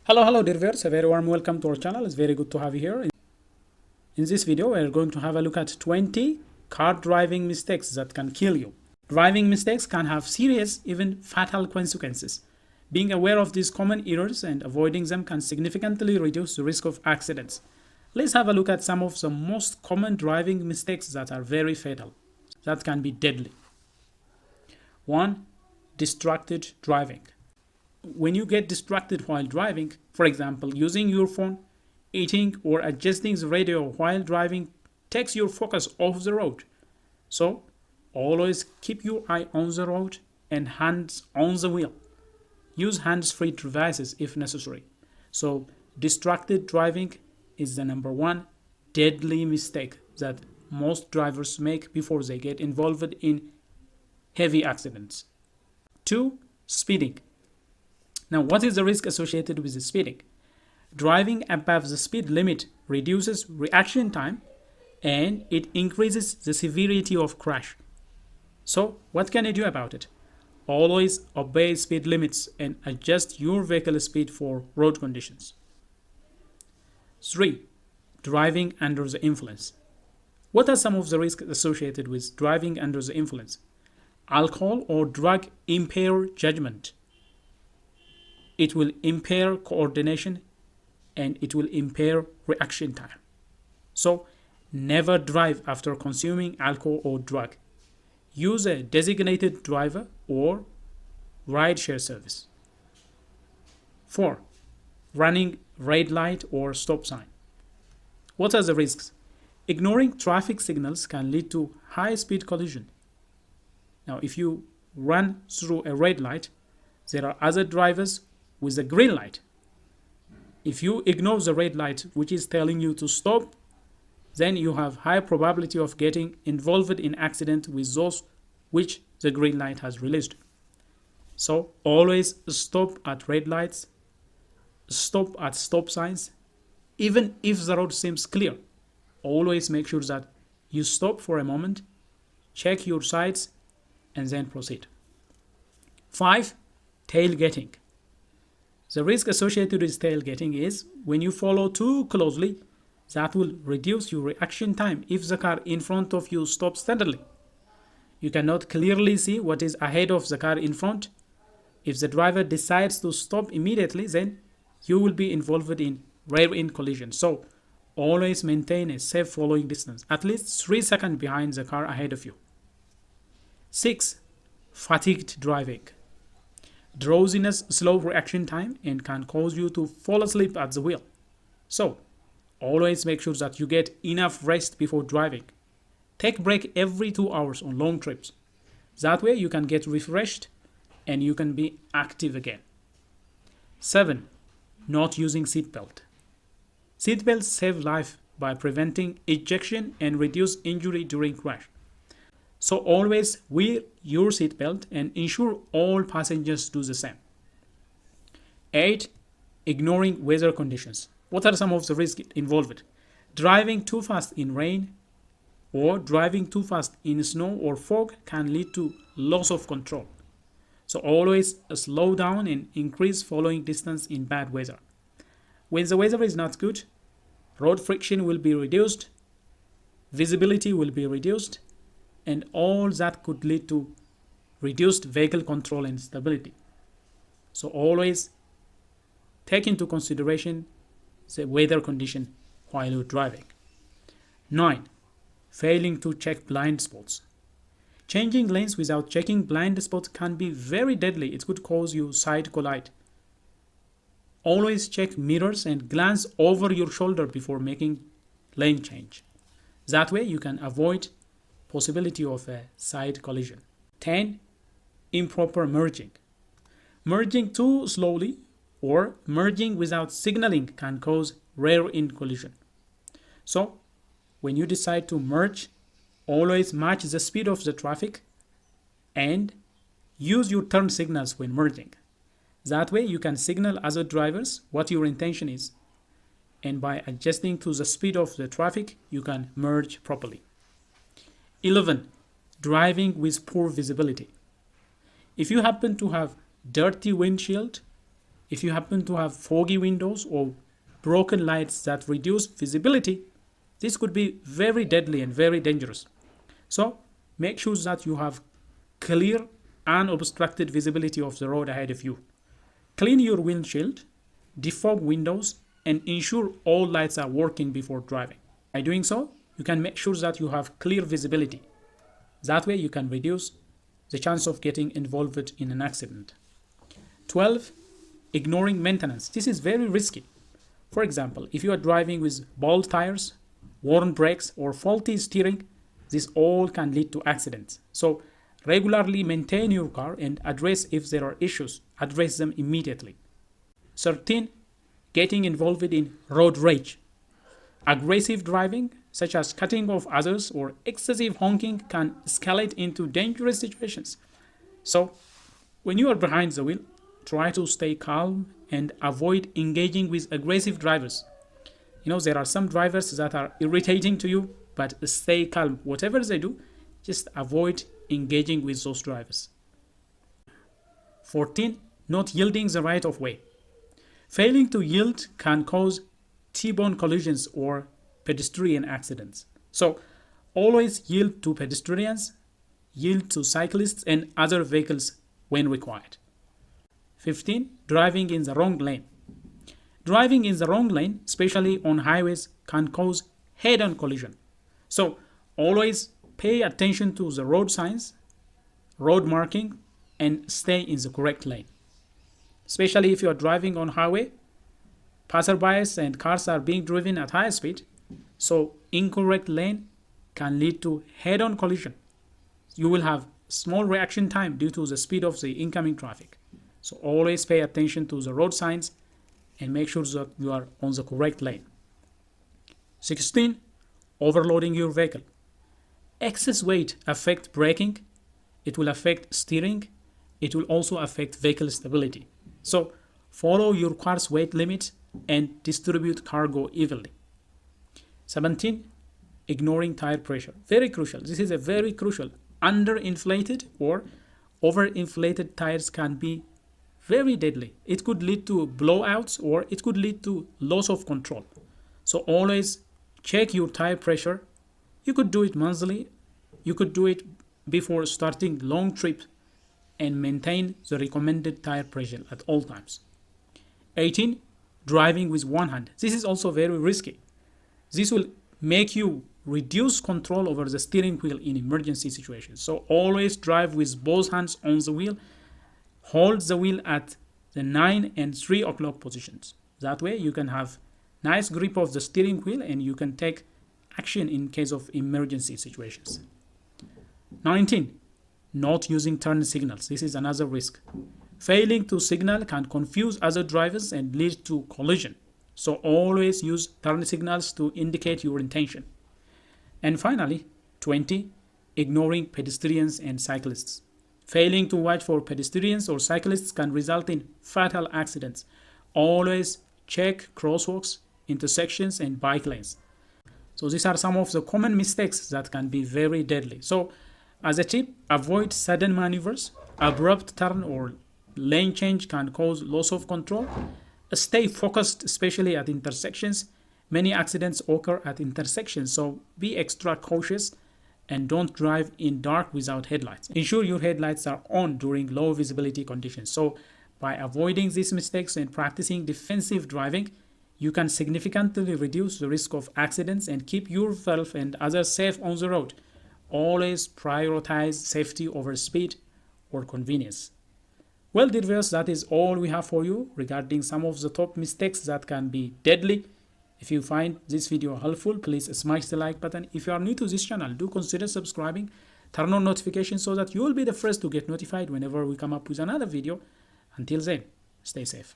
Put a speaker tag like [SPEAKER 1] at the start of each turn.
[SPEAKER 1] Hello dear viewers, a very warm welcome to our channel. It's very good to have you here. In this video, we're going to have a look at 20 car driving mistakes that can kill you. Driving mistakes can have serious, even fatal consequences. Being aware of these common errors and avoiding them can significantly reduce the risk of accidents. Let's have a look at some of the most common driving mistakes that are very fatal, that can be deadly. 1. Distracted driving. When you get distracted while driving, for example, using your phone, eating, or adjusting the radio while driving takes your focus off the road. So, always keep your eye on the road and hands on the wheel. Use hands-free devices if necessary. So, distracted driving is the number one deadly mistake that most drivers make before they get involved in heavy accidents. 2. Speeding. Now, what is the risk associated with the speeding? Driving above the speed limit reduces reaction time and it increases the severity of crash. So, what can you do about it? Always obey speed limits and adjust your vehicle speed for road conditions. 3. Driving under the influence. What are some of the risks associated with driving under the influence? Alcohol or drug impair judgment. It will impair coordination and it will impair reaction time. So, never drive after consuming alcohol or drug. Use a designated driver or ride-share service. 4. Running red light or stop sign. What are the risks? Ignoring traffic signals can lead to high-speed collision. Now, if you run through a red light, there are other drivers with a green light. If you ignore the red light, which is telling you to stop, then you have high probability of getting involved in accident with those which the green light has released. So always stop at red lights, stop at stop signs, even if the road seems clear. Always make sure that you stop for a moment, check your sides, and then proceed. 5. Tailgating. The risk associated with tailgating is when you follow too closely, that will reduce your reaction time if the car in front of you stops suddenly. You cannot clearly see what is ahead of the car in front. If the driver decides to stop immediately, then you will be involved in rear-end collision. So, always maintain a safe following distance, at least 3 seconds behind the car ahead of you. 6. Fatigued driving. Drowsiness slows reaction time and can cause you to fall asleep at the wheel. So, always make sure that you get enough rest before driving. Take a break every 2 hours on long trips. That way you can get refreshed and you can be active again. 7. Not using seatbelt. Seatbelts save life by preventing ejection and reduce injury during crash. So always wear your seatbelt and ensure all passengers do the same. 8. Ignoring weather conditions. What are some of the risks involved? Driving too fast in rain or driving too fast in snow or fog can lead to loss of control. So always slow down and increase following distance in bad weather. When the weather is not good, road friction will be reduced, visibility will be reduced, and all that could lead to reduced vehicle control and stability. So always take into consideration the weather condition while you're driving. 9. Failing to check blind spots. Changing lanes without checking blind spots can be very deadly. It could cause you side collide. Always check mirrors and glance over your shoulder before making lane change. That way you can avoid possibility of a side collision. 10. Improper merging. Merging too slowly or merging without signaling can cause rear-end collision. So, when you decide to merge, always match the speed of the traffic and use your turn signals when merging. That way you can signal other drivers what your intention is, and by adjusting to the speed of the traffic, you can merge properly. 11. Driving with poor visibility. If you happen to have dirty windshield If you happen to have foggy windows or broken lights that reduce visibility, this could be very deadly and very dangerous. So make sure that you have clear, unobstructed visibility of the road ahead of you. Clean your windshield, defog windows, and ensure all lights are working before driving. By doing so, you can make sure that you have clear visibility. That way you can reduce the chance of getting involved in an accident. 12. Ignoring maintenance. This is very risky. For example, if you are driving with bald tires, worn brakes, or faulty steering, this all can lead to accidents. So regularly maintain your car and address if there are issues. Address them immediately. 13. Getting involved in road rage. Aggressive driving, such as cutting off others or excessive honking, can escalate into dangerous situations. So when you are behind the wheel, try to stay calm and avoid engaging with aggressive drivers. There are some drivers that are irritating to you, but stay calm. Whatever they do, just avoid engaging with those drivers. 14. Not yielding the right of way. Failing to yield can cause T-bone collisions or pedestrian accidents. So always yield to pedestrians, yield to cyclists and other vehicles when required. 15. Driving in the wrong lane. Driving in the wrong lane, especially on highways, can cause head-on collision. So always pay attention to the road signs, road marking, and stay in the correct lane. Especially if you are driving on highway, passerbys and cars are being driven at high speed, so incorrect lane can lead to head-on collision. You will have small reaction time due to the speed of the incoming traffic. So always pay attention to the road signs and make sure that you are on the correct lane. 16. Overloading your vehicle. Excess weight affects braking, it will affect steering, it will also affect vehicle stability. So follow your car's weight limit and distribute cargo evenly. 17. Ignoring tire pressure. Very crucial. This is a very crucial. Underinflated or overinflated tires can be very deadly. It could lead to blowouts or it could lead to loss of control. So always check your tire pressure. You could do it monthly. You could do it before starting long trip and maintain the recommended tire pressure at all times. 18. Driving with one hand. This is also very risky. This will make you reduce control over the steering wheel in emergency situations. So always drive with both hands on the wheel. Hold the wheel at the 9 and 3 o'clock positions. That way you can have nice grip of the steering wheel and you can take action in case of emergency situations. 19. Not using turn signals. This is another risk. Failing to signal can confuse other drivers and lead to collision. So always use turn signals to indicate your intention. And finally, 20. Ignoring pedestrians and cyclists. Failing to watch for pedestrians or cyclists can result in fatal accidents. Always check crosswalks, intersections, and bike lanes. So these are some of the common mistakes that can be very deadly. So as a tip, avoid sudden maneuvers. Abrupt turn or lane change can cause loss of control. Stay focused, especially at intersections. Many accidents occur at intersections, so be extra cautious and don't drive in dark without headlights. Ensure your headlights are on during low visibility conditions. So by avoiding these mistakes and practicing defensive driving, you can significantly reduce the risk of accidents and keep yourself and others safe on the road. Always prioritize safety over speed or convenience. Well, dear viewers, that is all we have for you regarding some of the top mistakes that can be deadly. If you find this video helpful, please smash the like button. If you are new to this channel, do consider subscribing. Turn on notifications so that you will be the first to get notified whenever we come up with another video. Until then, stay safe.